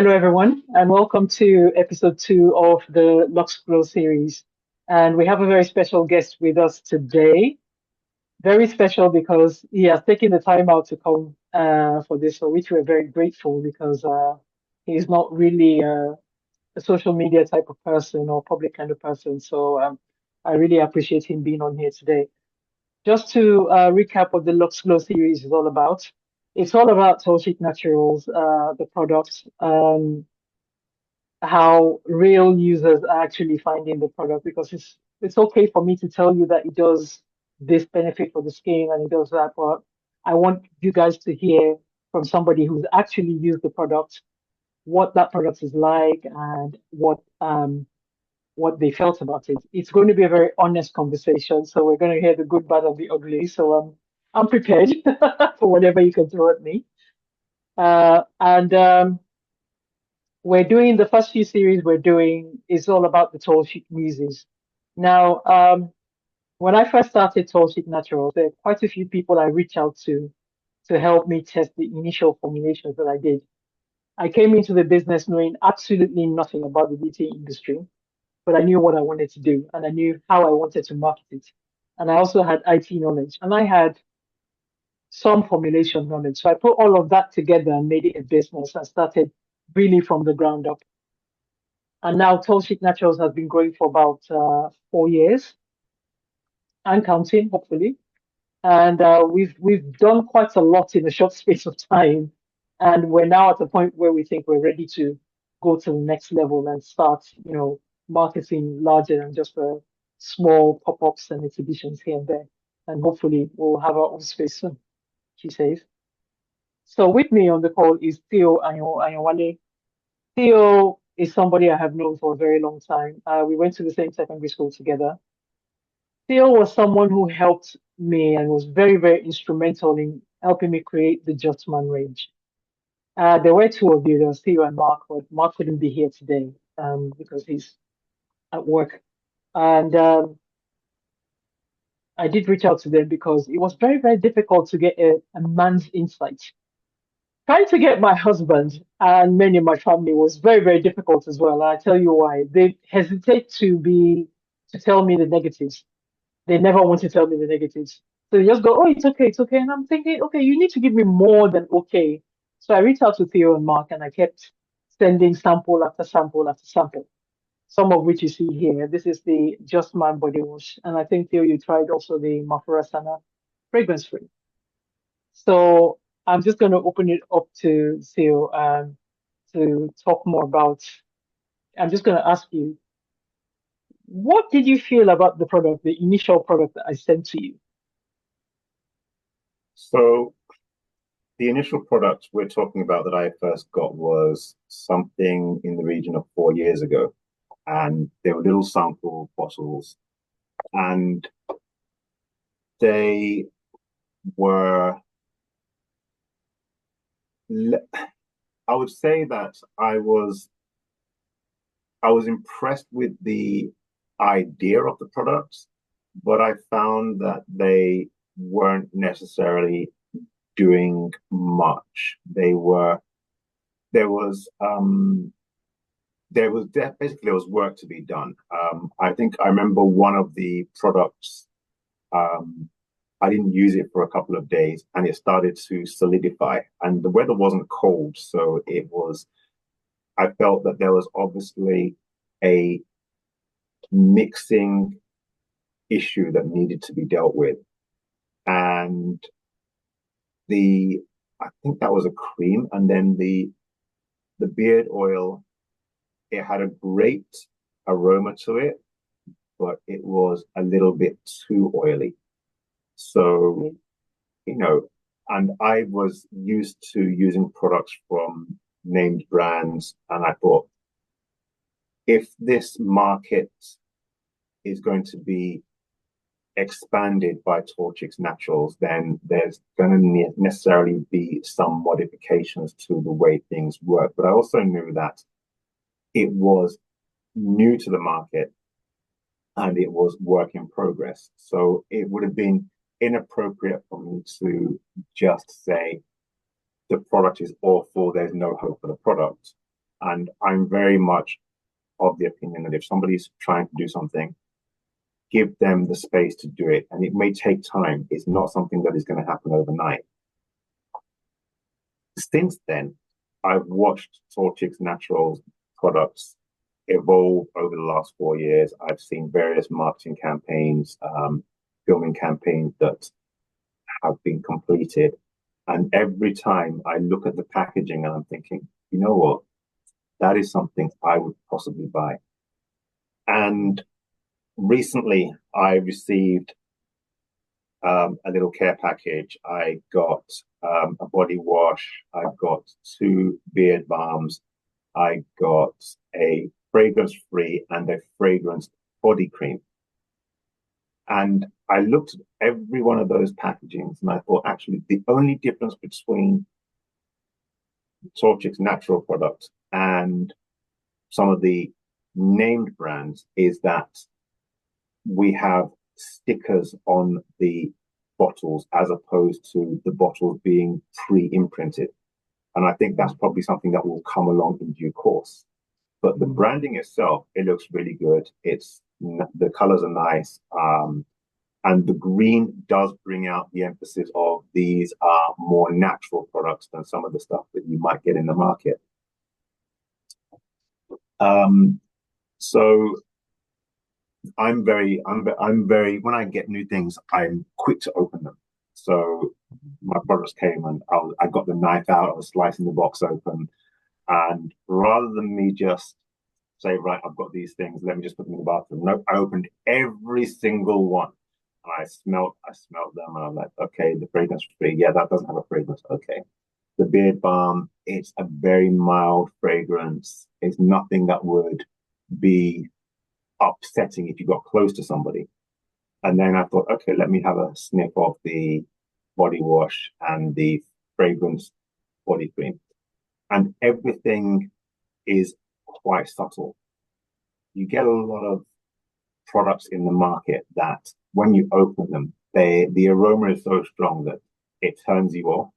Hello, everyone, and welcome to episode 2 of the Luxe series. And we have a very special guest with us today. Very special because he has taken the time out to come for this, for which we're very grateful because he's not really a social media type of person or public kind of person. So I really appreciate him being on here today. Just to recap what the Luxe series is all about. It's all about TallChic Naturals, the products. How real users are actually finding the product because it's okay for me to tell you that it does this benefit for the skin and it does that, but I want you guys to hear from somebody who's actually used the product, what that product is like and what they felt about it. It's going to be a very honest conversation, so we're going to hear the good, bad, and the ugly. So I'm prepared for whatever you can throw at me. And we're doing the first few series we're doing is all about the tall chic muses. Now, when I first started Tall Chic Naturals, there are quite a few people I reached out to help me test the initial formulations that I did. I came into the business knowing absolutely nothing about the beauty industry, but I knew what I wanted to do and I knew how I wanted to market it. And I also had IT knowledge and I had some formulation knowledge. So I put all of that together and made it a business and started really from the ground up. And now TallChic Naturals has been growing for about 4 years and counting, hopefully. And we've done quite a lot in a short space of time, and we're now at a point where we think we're ready to go to the next level and start, marketing larger than just small pop-ups and exhibitions here and there. And hopefully we'll have our own space soon, she says. So with me on the call is Theo Ayanwale. Theo is somebody I have known for a very long time. We went to the same secondary school together. Theo was someone who helped me and was very, very instrumental in helping me create the Just Man range. There were two of you, there was Theo and Mark, but Mark couldn't be here today because he's at work. And I did reach out to them because it was very, very difficult to get a man's insight. Trying to get my husband and many of my family was very, very difficult as well. I tell you why. They hesitate to tell me the negatives. They never want to tell me the negatives. So they just go, oh, it's okay. And I'm thinking, okay, you need to give me more than okay. So I reached out to Theo and Mark and I kept sending sample after sample after sample, some of which you see here. This is the Just Man body wash. And I think, Theo, you tried also the Mafarasana fragrance free. So I'm just going to open it up to Theo to talk more about. I'm just going to ask you, what did you feel about the product, the initial product that I sent to you? So the initial product we're talking about that I first got was something in the region of 4 years ago. And they were little sample bottles. And they were, I would say that I was impressed with the idea of the products, but I found that they weren't necessarily doing much. There was basically there was work to be done. I think I remember one of the products. I didn't use it for a couple of days, and it started to solidify. And the weather wasn't cold, so it was. I felt that there was obviously a mixing issue that needed to be dealt with, and the I think that was a cream, and then the beard oil. It had a great aroma to it, but it was a little bit too oily. So, you know, and I was used to using products from named brands, and I thought if this market is going to be expanded by TallChic's Naturals, then there's going to necessarily be some modifications to the way things work. But I also knew that it was new to the market and it was work in progress. So it would have been inappropriate for me to just say the product is awful, there's no hope for the product. And I'm very much of the opinion that if somebody's trying to do something, give them the space to do it. And it may take time. It's not something that is going to happen overnight. Since then, I've watched TallChic's natural products evolve over the last 4 years. I've seen various marketing campaigns, filming campaigns that have been completed. And every time I look at the packaging and I'm thinking, you know what? That is something I would possibly buy. And recently, I received a little care package. I got a body wash. I got two beard balms. I got a fragrance free and a fragrance body cream. And I looked at every one of those packagings and I thought, actually, the only difference between TallChic's natural products and some of the named brands is that we have stickers on the bottles as opposed to the bottles being pre-imprinted. And I think that's probably something that will come along in due course. But the branding itself, it looks really good. It's the colors are nice. And the green does bring out the emphasis of these are more natural products than some of the stuff that you might get in the market. So when I get new things, I'm quick to open them. So my products came and I got the knife out, I was slicing the box open, and rather than me just say, right, I've got these things, let me just put them in the bathroom. Nope, I opened every single one. And I smelled them, and I'm like, okay, the fragrance free, yeah, that doesn't have a fragrance. Okay. The beard balm, it's a very mild fragrance. It's nothing that would be upsetting if you got close to somebody. And then I thought, okay, let me have a sniff of the body wash and the fragrance body cream. And everything is quite subtle. You get a lot of products in the market that when you open them, the aroma is so strong that it turns you off.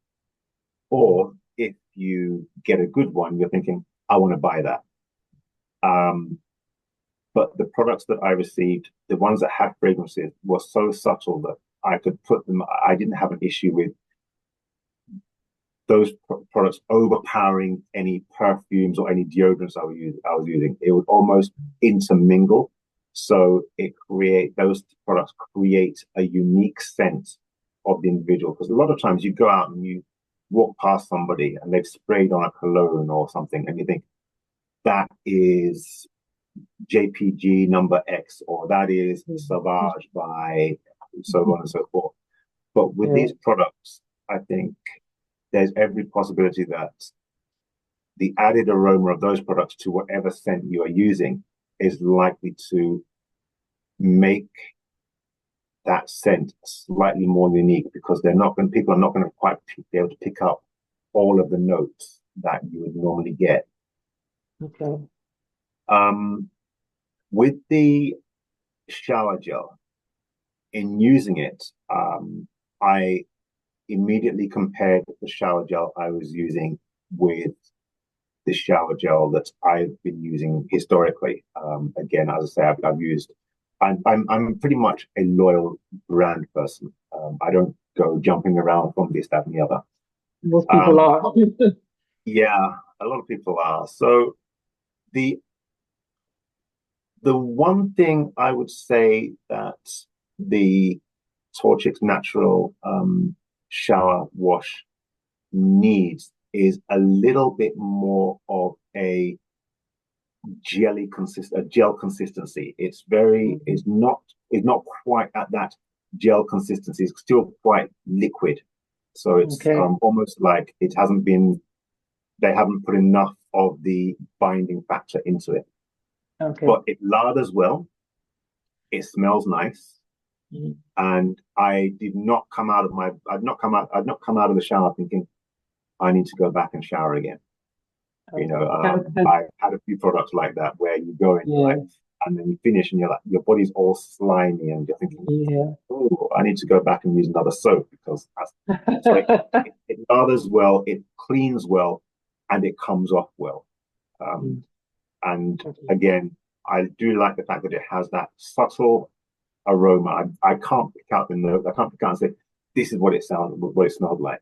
Or if you get a good one, you're thinking, I want to buy that. But the products that I received, the ones that had fragrances, were so subtle that I could put them. I didn't have an issue with those products overpowering any perfumes or any deodorants I was using. It would almost intermingle. So those products create a unique scent of the individual. Because a lot of times you go out and you walk past somebody and they've sprayed on a cologne or something, and you think that is JPG number X, or that is Sauvage by so on and so forth. But with these products, I think there's every possibility that the added aroma of those products to whatever scent you are using is likely to make that scent slightly more unique, because people are not going to quite be able to pick up all of the notes that you would normally get. Okay. With the shower gel, in using it, I immediately compared the shower gel I was using with the shower gel that I've been using historically. Again, as I say, I'm pretty much a loyal brand person. I don't go jumping around from this, that, and the other. Most people are. Yeah, a lot of people are. So the one thing I would say that the TallChic's natural shower wash needs is a little bit more of a gel consistency. It's not quite at that gel consistency. It's still quite liquid. So it's almost like they haven't put enough of the binding factor into it. Okay. But it lathers well. It smells nice. And I did not come out of I'd not come out of the shower thinking I need to go back and shower again. Okay. I've had a few products like that where you go in and then you finish and you're like, your body's all slimy and you're thinking, oh, I need to go back and use another soap, because so it lathers well, it cleans well, and it comes off well. Um, Mm. and Okay. again, I do like the fact that it has that subtle aroma. I can't pick out the note. I can't pick out and say this is what it sounds, what it smelled like.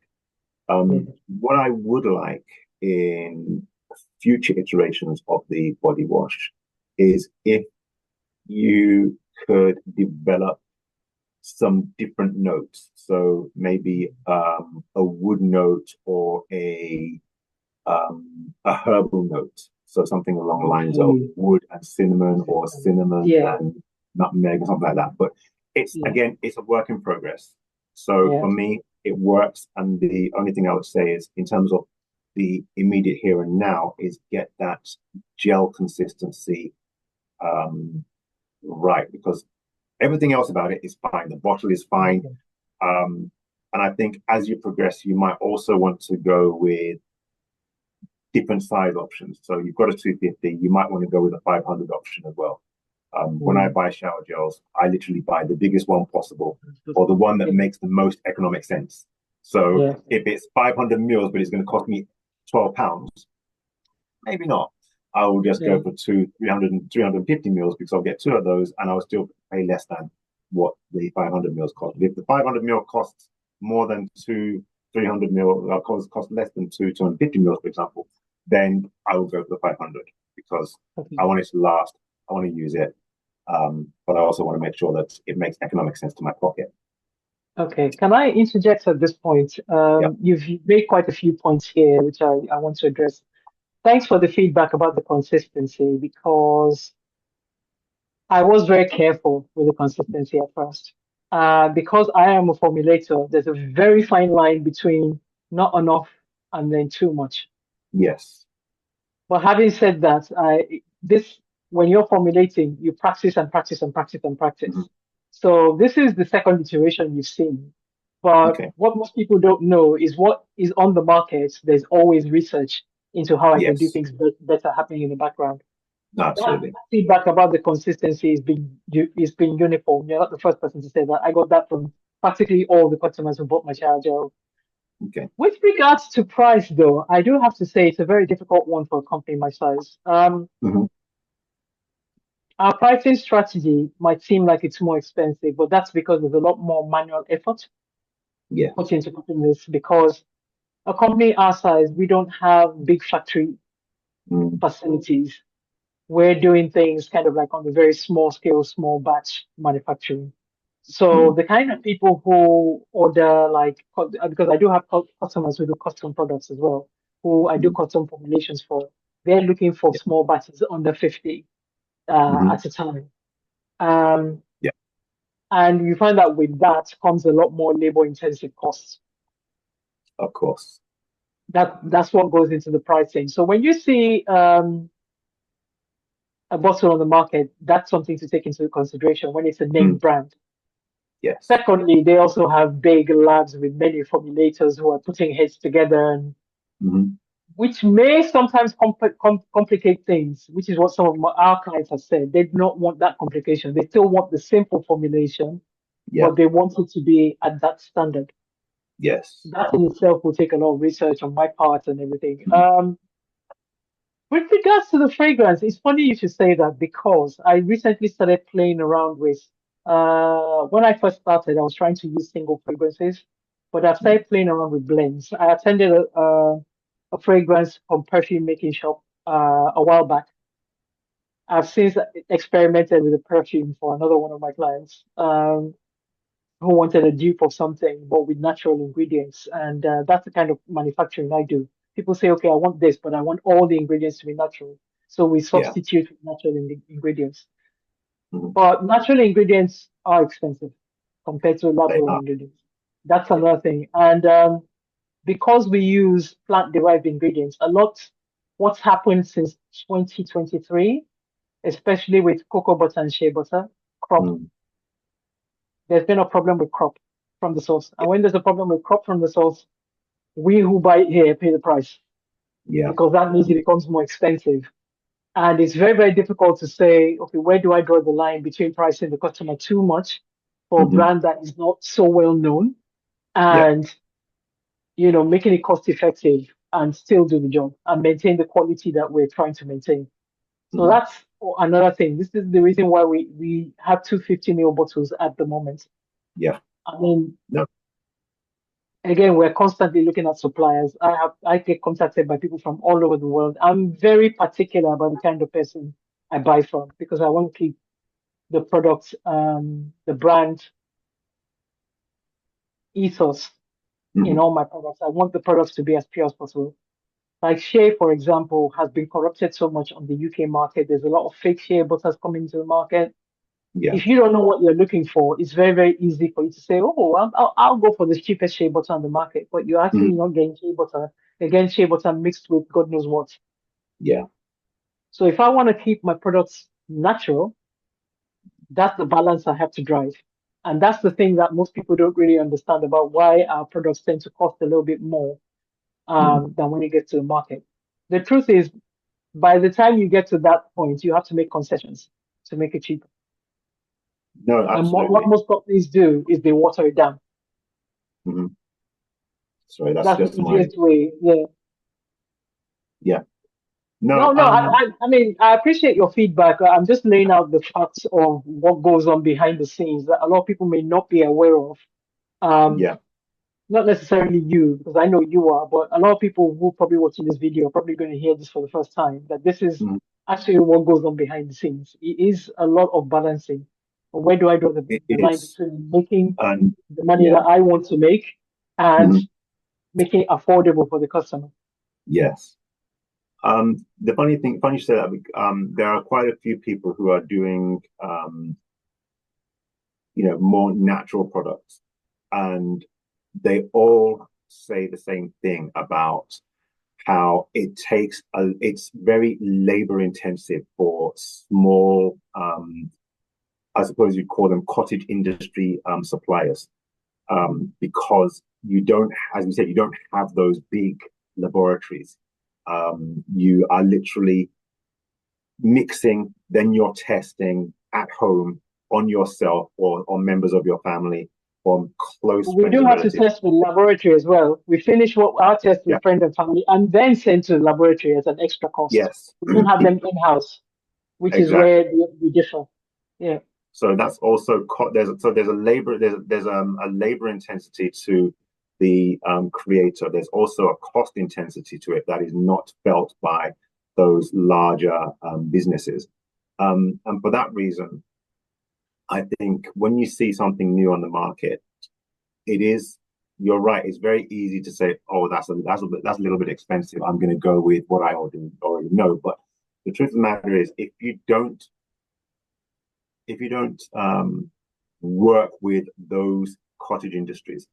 Yeah. What I would like in future iterations of the body wash is if you could develop some different notes. So maybe a wood note or a herbal note. So something along the lines of Okay. wood and cinnamon or cinnamon Yeah. and nutmeg or something like that. But it's Yeah. again, it's a work in progress. So Yeah. for me, it works. And the only thing I would say is in terms of the immediate here and now is get that gel consistency right because everything else about it is fine. The bottle is fine. Okay. Um, and I think as you progress, you might also want to go with different size options. So you've got a 250, you might want to go with a 500 option as well. When I Mm. buy shower gels, I literally buy the biggest one possible Just or the one. one that Yeah. makes the most economic sense. So Yeah. if it's 500 mils, but it's going to cost me £12, maybe not. I will just Yeah. go for 350 mils because I'll get two of those and I'll still pay less than what the 500 mils cost. If the 500 mil costs more than 300 mil, cost less than 250 mils, for example, then I will go for the 500 because I Okay. want it to last. I want to use it. But I also want to make sure that it makes economic sense to my pocket. Okay. Can I interject at this point? Yeah. You've made quite a few points here, which I want to address. Thanks for the feedback about the consistency because I was very careful with the consistency at first. Because I am a formulator, there's a very fine line between not enough and then too much. Yes. But having said that, this when you're formulating, you practice and practice and practice and Mm-hmm. practice. So this is the second iteration you've seen. But Okay. what most people don't know is what is on the market. There's always research into how I can do Yes. things better happening in the background. That Absolutely. feedback about the consistency is being uniform. You're not the first person to say that. I got that from practically all the customers who bought my shower gel. Okay. With regards to price, though, I do have to say it's a very difficult one for a company my size. Mm-hmm. Our pricing strategy might seem like it's more expensive, but that's because there's a lot more manual effort Yeah. put into putting this. Because a company our size, we don't have big factory Mm-hmm. facilities. We're doing things kind of like on a very small scale, small batch manufacturing. So the kind of people who order like, because I do have customers who do custom products as well, who I do Mm-hmm. custom formulations for, they're looking for Yeah. small batches under 50 Mm-hmm. at a time. Um, Yeah. and you find that with that comes a lot more labor intensive costs. Of course. That's what goes into the pricing. So when you see a bottle on the market, that's something to take into consideration when it's a name Mm. brand. Yes. Secondly, they also have big labs with many formulators who are putting heads together, and Mm-hmm. which may sometimes complicate things, which is what some of our clients have said. They do not want that complication. They still want the simple formulation, Yeah. but they want it to be at that standard. Yes. That in itself will take a lot of research on my part and everything. Mm-hmm. With regards to the fragrance, it's funny you should say that because I recently started playing around with, when I first started, I was trying to use single fragrances, but I've started playing around with blends. I attended a fragrance from perfume making shop a while back. I've since experimented with a perfume for another one of my clients who wanted a dupe of something, but with natural ingredients. And that's the kind of manufacturing I do. People say, okay, I want this, but I want all the ingredients to be natural. So we Yeah. substitute with natural ingredients. Mm-hmm. But natural ingredients are expensive compared to They lab-grown are. ingredients. That's Yeah. another thing. And because we use plant-derived ingredients, what's happened since 2023, especially with cocoa butter and shea butter, crop, Mm. there's been a problem with crop from the source. Yeah. And when there's a problem with crop from the source, we who buy it here pay the price Yeah. because that means it becomes more expensive. And it's very, very difficult to say, okay, where do I draw the line between pricing the customer too much for a Mm-hmm. brand that is not so well known Yeah. and, making it cost effective? and still do the job and maintain the quality that we're trying to maintain. So Mhm. that's another thing. This is the reason why we have 250 ml bottles at the moment. Yeah. I mean, No. again, we're constantly looking at suppliers. I get contacted by people from all over the world. I'm very particular about the kind of person I buy from because I want to keep the product, the brand ethos in Mhm. all my products. I want the products to be as pure as possible. Like Shea, for example, has been corrupted so much on the UK market. There's a lot of fake Shea butters coming to the market. Yeah. If you don't know what you're looking for, it's very, very easy for you to say, oh, I'll go for the cheapest shea butter on the market. But you're actually Mhm. not getting shea butter. You're getting shea butter mixed with God knows what. Yeah. So if I want to keep my products natural, that's the balance I have to drive. And that's the thing that most people don't really understand about why our products tend to cost a little bit more Mhm. than when you get to the market. The truth is, by the time you get to that point, you have to make concessions to make it cheaper. No, And what absolutely. most companies do is they water it down. Mhm. Sorry, that's That's the just my, easiest way. Yeah. yeah. No, No, no. I mean, I appreciate your feedback. I'm just laying out the facts of what goes on behind the scenes that a lot of people may not be aware of. Um, yeah. Not necessarily you, because I know you are, but a lot of people who probably watching this video are probably going to hear this for the first time. That this is Mhm. actually what goes on behind the scenes. It is a lot of balancing. Where do I draw It the line is. between making And the money yeah. that I want to make and Mhm. making it affordable for the customer? Yes. The funny you say that, there are quite a few people who are doing, more natural products, and they all say the same thing about how it's very labor intensive for small, I suppose you'd call them cottage industry suppliers, because you don't, as we said, you don't have those big laboratories. You are literally mixing, then you're testing at home on yourself or on members of your family or close We friends do and have to relatives. test with laboratory as well. We finish what our test Yeah. with friends and family and then send to the laboratory as an extra cost. Yes. We don't have them in-house, which is where Exactly. we differ. Yeah. So that's also there's a labor a labor intensity to the creator. There's also a cost intensity to it that is not felt by those larger businesses. And for that reason, I think when you see something new on the market, it is you're right. It's very easy to say, "Oh, that's a little bit expensive. I'm going to go with what I already know." But the truth of the matter is, if you don't work with those cottage industries,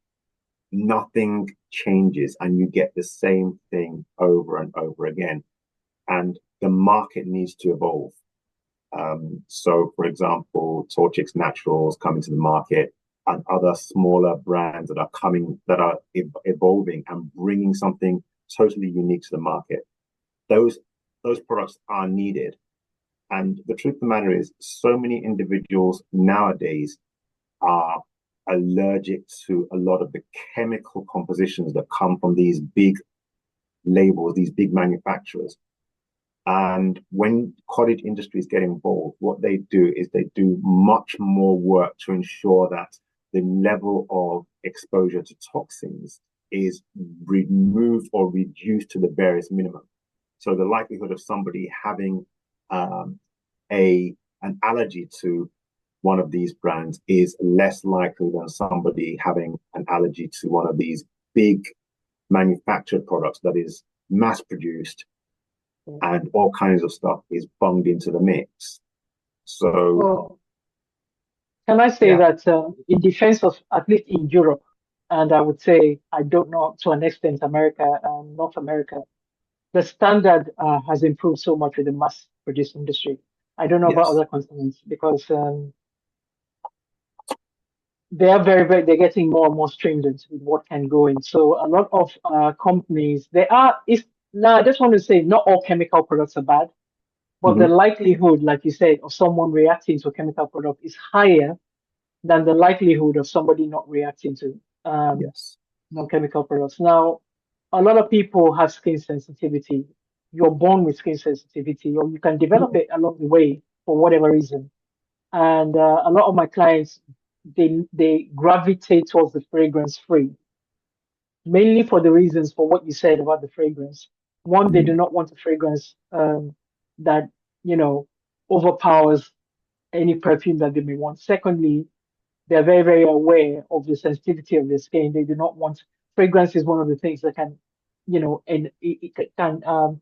nothing changes, and you get the same thing over and over again. And the market needs to evolve. So, for example, TallChic's Naturals coming to the market, and other smaller brands that are evolving and bringing something totally unique to the market. Those those products are needed. And the truth of the matter is, so many individuals nowadays are allergic to a lot of the chemical compositions that come from these big labels, these big manufacturers. And when cottage industries get involved, what they do is they do much more work to ensure that the level of exposure to toxins is removed or reduced to the barest minimum. So the likelihood of somebody having um, a an allergy to one of these brands is less likely than somebody having an allergy to one of these big manufactured products that is mass produced and all kinds of stuff is bunged into the mix. So, Well, can I say yeah. that in defense of at least in Europe, and I would say I don't know to an extent America and North America, the standard has improved so much with the mass produced industry. I don't know about Yes. other continents because they are they're getting more and more stringent with what can go in. So a lot of companies, now I just want to say not all chemical products are bad, but the Mm-hmm. likelihood, like you said, of someone reacting to a chemical product is higher than the likelihood of somebody not reacting to Yes. non-chemical products. Now, a lot of people have skin sensitivity. You're born with skin sensitivity, or you can develop Mm. it along the way for whatever reason. And a lot of my clients, they gravitate towards the fragrance free, mainly for the reasons for what you said about the fragrance. One, they do Mm. not want a fragrance that you know overpowers any perfume that they may want. Secondly, they're very, very aware of the sensitivity of their skin. They do not want fragrance is one of the things that can, and it can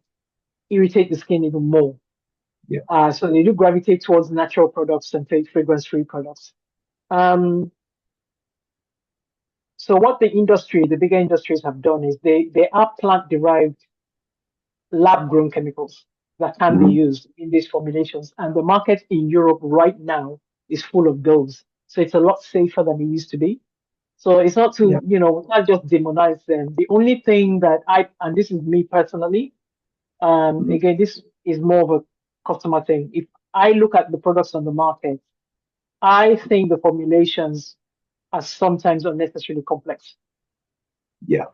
irritate the skin even more. Yeah. So they do gravitate towards natural products and fragrance-free products. Um, so what the bigger industries have done is they are plant-derived, lab-grown chemicals that can be Mm. used in these formulations, and the market in Europe right now is full of those. So it's a lot safer than it used to be. So it's not Yeah. to, not just demonize them. The only thing that and this is me personally, Mm. again, this is more of a customer thing. If I look at the products on the market, I think the formulations are sometimes unnecessarily complex Yeah.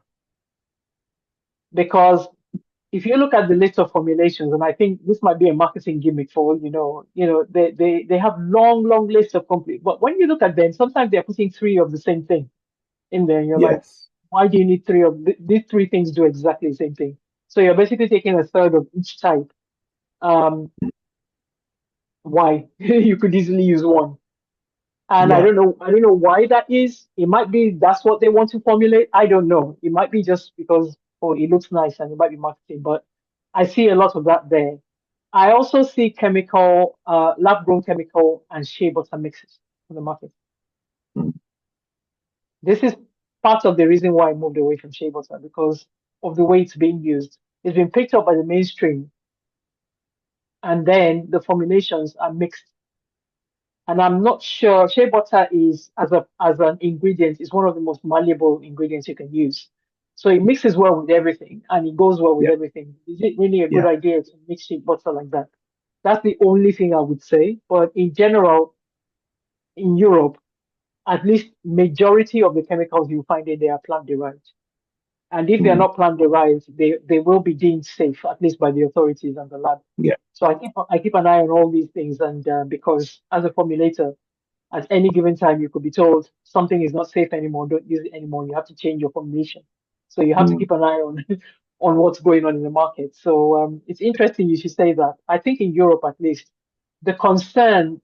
because if you look at the list of formulations, and I think this might be a marketing gimmick for they have long, long lists of complete. But when you look at them, sometimes they're putting three of the same thing in there. You're like, Yes. why do you need three of these three things do exactly the same thing? So you're basically taking a third of each type. Um, why? You could easily use one. And Yeah. I don't know why that is. It might be that's what they want to formulate. I don't know. It might be just because, oh, it looks nice and it might be marketing, but I see a lot of that there. I also see lab grown chemical and shea butter mixes on the market. Mm. This is part of the reason why I moved away from shea butter because of the way it's being used. It's been picked up by the mainstream, and then the formulations are mixed. And I'm not sure shea butter is as an ingredient is one of the most malleable ingredients you can use. So it mixes well with everything and it goes well with Yeah. everything. Is it really a good Yeah. idea to mix shea butter like that? That's the only thing I would say. But in general, in Europe, at least majority of the chemicals you find in there are plant derived. And if they're Mm. not plant derived, they will be deemed safe, at least by the authorities and the lab. Yeah. So I keep an eye on all these things, and because as a formulator, at any given time, you could be told something is not safe anymore, don't use it anymore. You have to change your formulation. So you have to Mm. keep an eye on on what's going on in the market. So it's interesting you should say that. I think in Europe, at least, the concern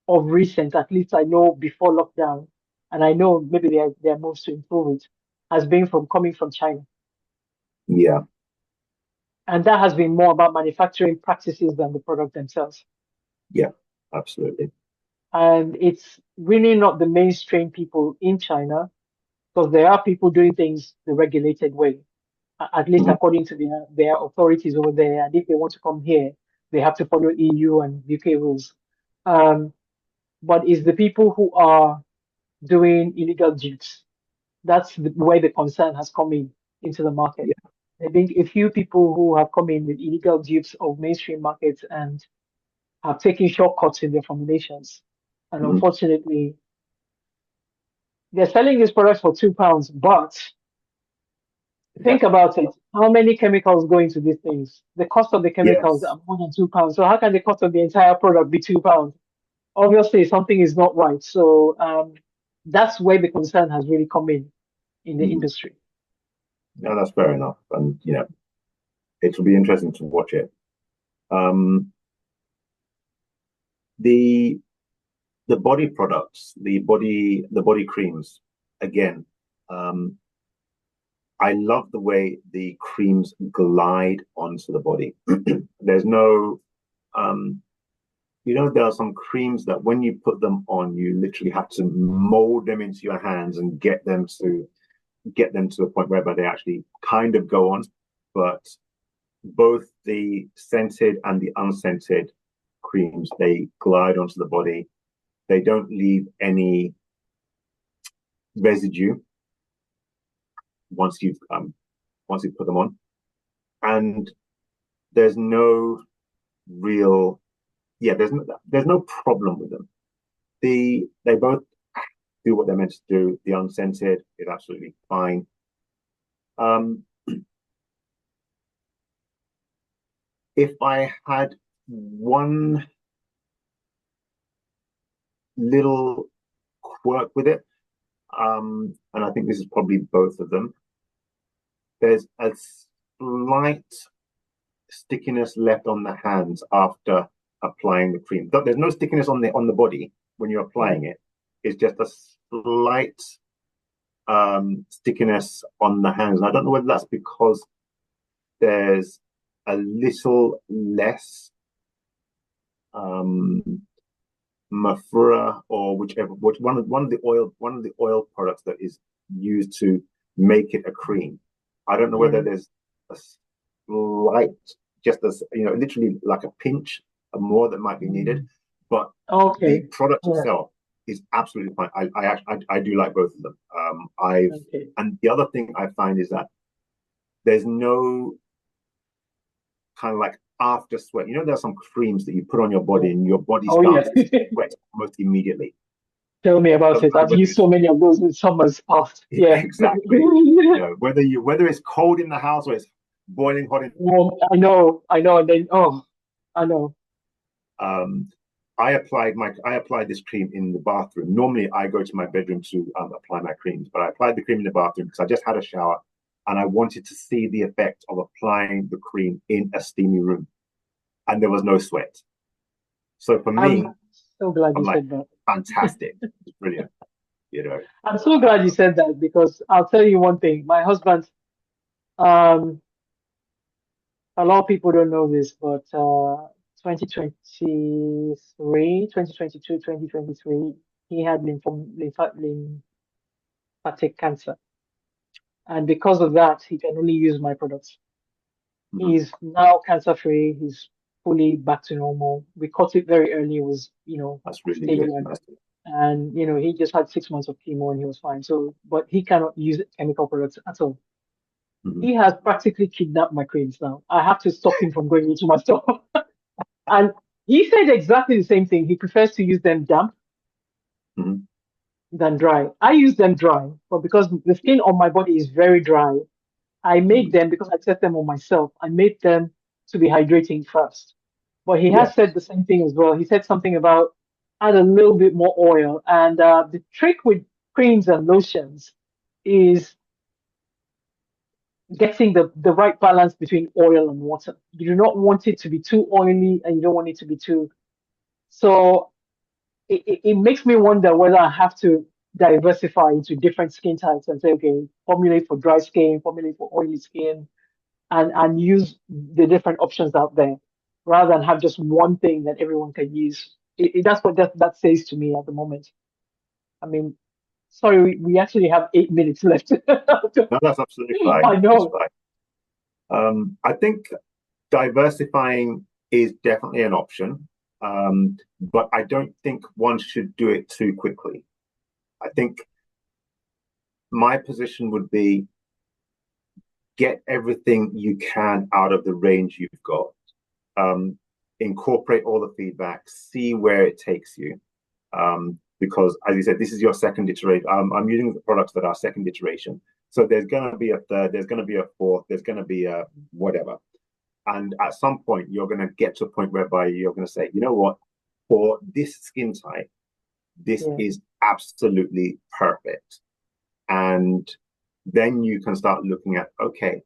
of recent, at least I know before lockdown, and I know maybe there are moves to improve it, has been from coming from China. Yeah. And that has been more about manufacturing practices than the product themselves. Yeah. Absolutely. And it's really not the mainstream people in China, because there are people doing things the regulated way, at least Mm. according to their authorities over there. And if they want to come here, they have to follow EU and UK rules. Um, but it's the people who are doing illegal dupes. That's where the concern has come in into the market. Yeah. I think a few people who have come in with illegal dupes of mainstream markets and have taken shortcuts in their formulations. And Mm. unfortunately, they're selling these products for £2, but Yeah. think about it. How many chemicals go into these things? The cost of the chemicals Yes. are more than £2. So how can the cost of the entire product be £2? Obviously, something is not right. So that's where the concern has really come in the Mm. industry. No, that's fair enough. And it will be interesting to watch it. Um, the the body products, the body creams, again, um, I love the way the creams glide onto the body. There's no um, there are some creams that when you put them on, you literally have to mold them into your hands and get them to a point whereby they actually kind of go on. But both the scented and the unscented creams, they glide onto the body. They don't leave any residue once you've once you put them on, and there's no real there's no problem with them. They both do what they're meant to do. The unscented is absolutely fine. Um, if I had one little quirk with it, and I think this is probably both of them, there's a slight stickiness left on the hands after applying the cream. There's no stickiness on the body when you're Yeah. applying it. It's just a slight stickiness on the hands. And I don't know whether that's because there's a little less um, mafura or which one of the oil products that is used to make it a cream. I don't know whether Yeah. there's a slight, just as literally like a pinch of more that might be needed, Mm. but the Okay. product Yeah. itself is absolutely fine. I do like both of them. I've Okay. and the other thing I find is that there's no kind of like after sweat. There's some creams that you put on your Yeah. body and your body Oh yeah. starts to sweat almost immediately. Tell me about Doesn't it. matter I've whether used it's so many of those in summers past. Yeah. exactly, whether it's cold in the house or it's boiling hot in. Well, I know, and then I know. Um, I applied this cream in the bathroom. Normally, I go to my bedroom to apply my creams, but I applied the cream in the bathroom because I just had a shower and I wanted to see the effect of applying the cream in a steamy room, and there was no sweat. So for me, I'm so glad I'm you like, said that. fantastic, it's brilliant, you know. I'm so glad you Um, said that because I'll tell you one thing. My husband, um, a lot of people don't know this, but 2023, 2022, 2023, he had lymphatic cancer. And because of that, he can only use my products. mhm. He's now cancer free. He's fully back to normal. We caught it very early. It was, That's really stage good. one. That's good. And, he just had 6 months of chemo and he was fine. So, but he cannot use chemical products at all. Mhm. He has practically kidnapped my creams now. I have to stop him from going into my store. And he said exactly the same thing. He prefers to use them damp Mhm. than dry. I use them dry, but because the skin on my body is very dry, I made Mhm. them because I test them on myself. I made them to be hydrating first. But he has Yes. said the same thing as well. He said something about add a little bit more oil. And the trick with creams and lotions is getting the right balance between oil and water. You do not want it to be too oily and you don't want it to be too. So it makes me wonder whether I have to diversify into different skin types and say, okay, formulate for dry skin, formulate for oily skin, and use the different options out there rather than have just one thing that everyone can use. That's what that says to me at the moment. I mean, sorry, we actually have 8 minutes left. No, that's absolutely fine. I It's know. fine. I think diversifying is definitely an option, but I don't think one should do it too quickly. I think my position would be get everything you can out of the range you've got. Incorporate all the feedback, see where it takes you. Because, as you said, this is your second iteration. I'm using the products that are second iteration. So there's going to be a third, there's going to be a fourth, there's going to be a whatever. And at some point, you're going to get to a point whereby you're going to say, you know what, for this skin type, this Yeah. is absolutely perfect. And then you can start looking at, okay,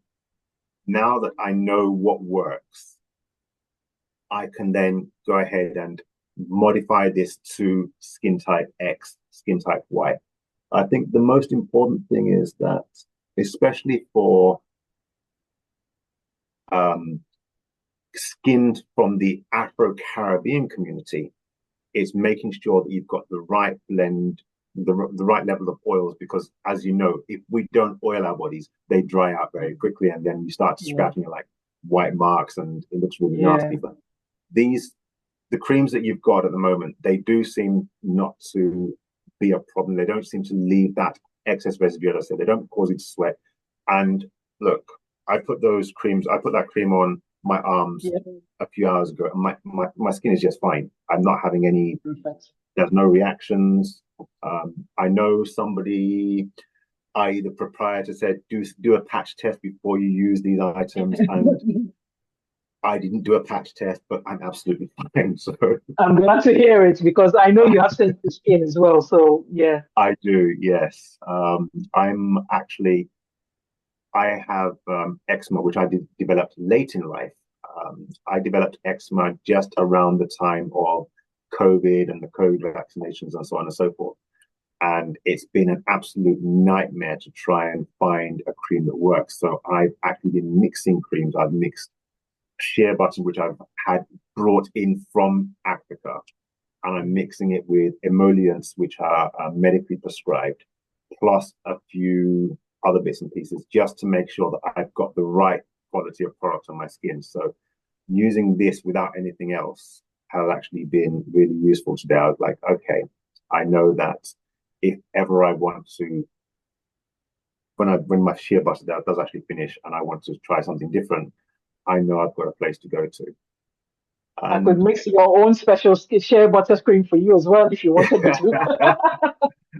now that I know what works, I can then go ahead and modify this to skin type X, skin type Y. I think the most important thing is that, especially for um, skinned from the Afro Caribbean community, is making sure that you've got the right blend, the right level of oils. Because, as you know, if we don't oil our bodies, they dry out very quickly, and then you start to Yeah. scratch and you're like white marks, and it looks really nasty. Yeah. But these the creams that you've got at the moment, they do seem not to be a problem. They don't seem to leave that excess residue, as I said. They don't cause it to sweat. And look, I put that cream on my arms Yeah. a few hours ago, and my skin is just fine. I'm not having any, Perfect. there's no reactions. I know somebody, i.e., the proprietor, said do a patch test before you use these items, and I didn't do a patch test, but I'm absolutely fine. So I'm glad to hear it because I know you have sensitive skin as well. So yeah, I do, yes. I'm actually I have eczema, which I did developed late in life. I developed eczema just around the time of COVID and the COVID vaccinations and so on and so forth. And it's been an absolute nightmare to try and find a cream that works. So I've actually been mixing creams. I've mixed shea butter, which I've had brought in from Africa, and I'm mixing it with emollients, which are medically prescribed, plus a few other bits and pieces, just to make sure that I've got the right quality of product on my skin. So using this without anything else has actually been really useful today. I was like, okay, I know that if ever I want to, when my shea butter does actually finish and I want to try something different, I know I've got a place to go to. I could And mix your own special shea butter cream for you as well if you wanted me to.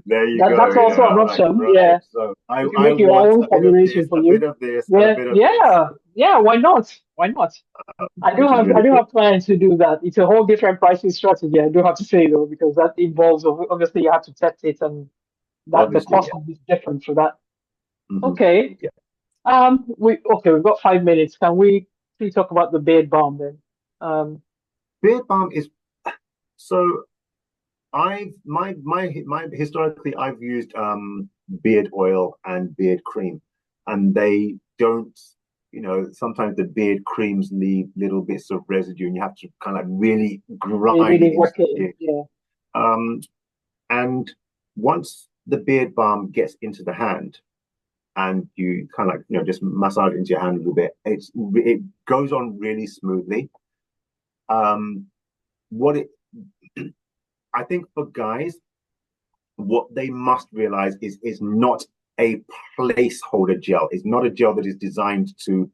there you go. That's You know, also an I'm like, option. right. Yeah, So if you I make your want own a bit of formulation this, for a bit you. of this, a Yeah, bit of this, yeah, yeah. Why not? Why not? which is I really do good. have plans to do that. It's a whole different pricing strategy. I do have to say though, because that involves obviously you have to test it, and that the Obviously, cost yeah. is different for that. Hmm. Okay. Yeah. We've got 5 minutes. Can we please talk about the beard balm then? Um, Beard balm is so. My historically I've used beard oil and beard cream, and they don't. You know, sometimes the beard creams leave little bits of residue, and you have to kind of like really they grind really it into work the it. beard. Yeah. Um, and once the beard balm gets into the hand, and you kind of like just massage it into your hand a little bit, it goes on really smoothly. Um, what it I think for guys, what they must realize is not a placeholder gel. It's not a gel that is designed to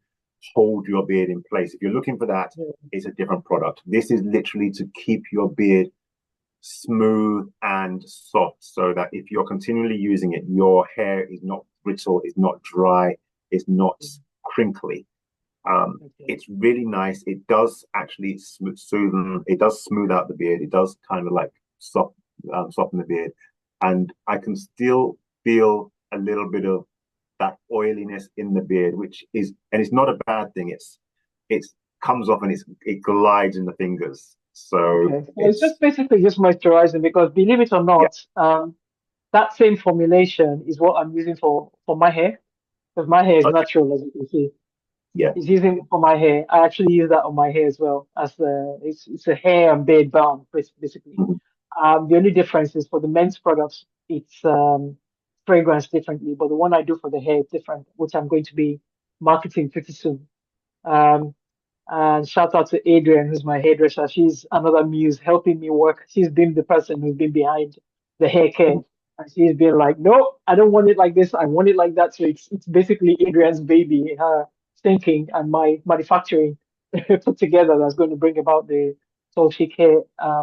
hold your beard in place. If you're looking for that, Yeah. it's a different product. This is literally to keep your beard smooth and soft so that if you're continually using it, your hair is not brittle, it's not dry, it's not crinkly. Okay. It's really nice. It does actually soothe. It does smooth out the beard. It does kind of like soften the beard, and I can still feel a little bit of that oiliness in the beard, which is, and it's not a bad thing. It's comes off and it glides in the fingers. So Okay. So it's it's just basically just moisturizing because believe it or yeah, not, that same formulation is what I'm using for my hair because my hair is okay, natural, as you can see. yeah, It's using it for my hair. I actually use that on my hair as well as it's a hair and beard balm basically. mhm, The only difference is for the men's products, it's fragrance differently, but the one I do for the hair is different, which I'm going to be marketing pretty soon. Um, and shout out to Adrian, who's my hairdresser. She's another muse helping me work. She's been the person who's been behind the hair care. mhm, And she's been like, no, I don't want it like this. I want it like that. So it's basically Adrian's baby, her thinking and my manufacturing put together that's going to bring about the TallChic hair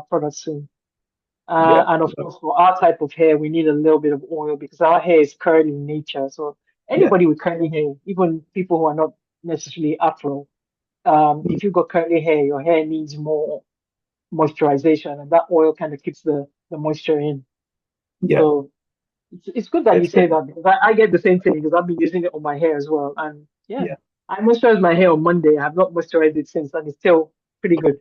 product soon. yeah, And of course, for our type of hair, we need a little bit of oil because our hair is curly in nature. So yeah, anybody with curly hair, even people who are not necessarily afro, mhm, if you've got curly hair, your hair needs more moisturization, and that oil kind of keeps the moisture in. yeah. So it's good that you It's say very that because I get the same thing because I've been using it on my hair as well. And yeah, yeah. I moisturized my hair on Monday. I have not moisturized it since, and it's still pretty good.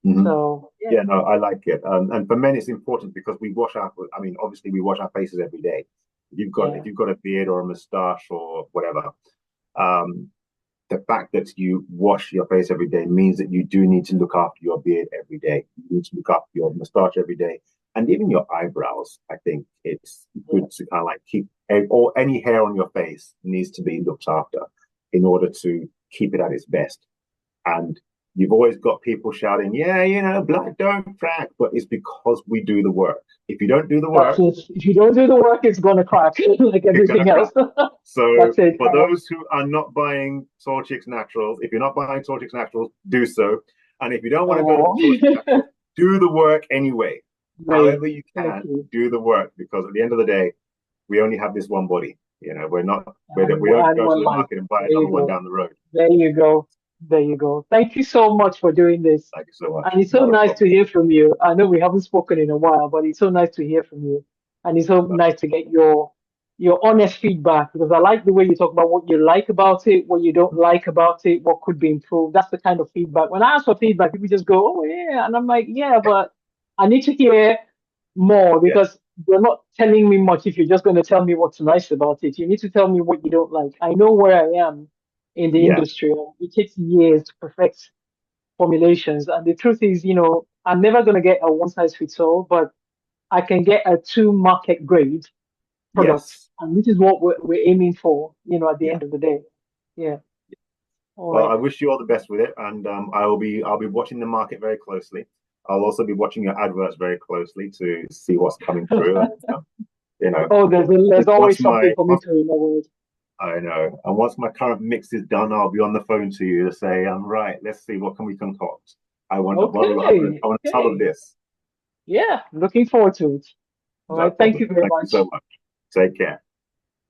Mhm. So yeah, Yeah, no, I like it. And for men, it's important because we wash our, I mean, obviously we wash our faces every day. yeah, If you've got a beard or a moustache or whatever, um, the fact that you wash your face every day means that you do need to look after your beard every day. You need to look after your moustache every day, and even your eyebrows. I think it's yeah. good to kind of like keep, or any hair on your face needs to be looked after in order to keep it at its best. And you've always got people shouting, yeah, black don't crack, but it's because we do the work. If you don't do the That's work, it. If you don't do the work, it's gonna crack like it's gonna everything else. crack. So That's it. for those who are not buying TallChic's Naturals, if you're not buying TallChic's Naturals, do so. And if you don't want to go to Oh, TallChic's Naturals, do the work anyway. great. However you Thank can, you. do the work because at the end of the day, we only have this one body. We're not we And don't go to one the life. market and buy There you another one go. down the road. There you go. There you go. Thank you so much for doing this. Thank you so much. And it's so Not a nice to problem. hear from you. I know we haven't spoken in a while, but it's so nice to hear from you. And it's so nice to get your honest feedback because I like the way you talk about what you like about it, what you don't like about it, what could be improved. That's the kind of feedback. When I ask for feedback, people just go, "Oh yeah," and I'm like, "Yeah, but I need to hear more Yeah. because you're not telling me much if you're just going to tell me what's nice about it. You need to tell me what you don't like. I know where I am in the Yeah. industry. It takes years to perfect formulations. And the truth is, I'm never going to get a one size fits all, but I can get a two market grade product. Yes. And this is what we're aiming for, at the Yeah. end of the day. Yeah. All Well, right. I wish you all the best with it, and I'll be watching the market very closely. I'll also be watching your adverts very closely to see what's coming through, and you know, Oh, there's once always something my for me once to remember. I know, and once my current mix is done, I'll be on the phone to you to say, "I'm right. Let's see what can we concoct. I want a tub of Okay. this." Yeah. Looking forward to it. All No right. Thank problem. you very Thank you so much. much. Take care.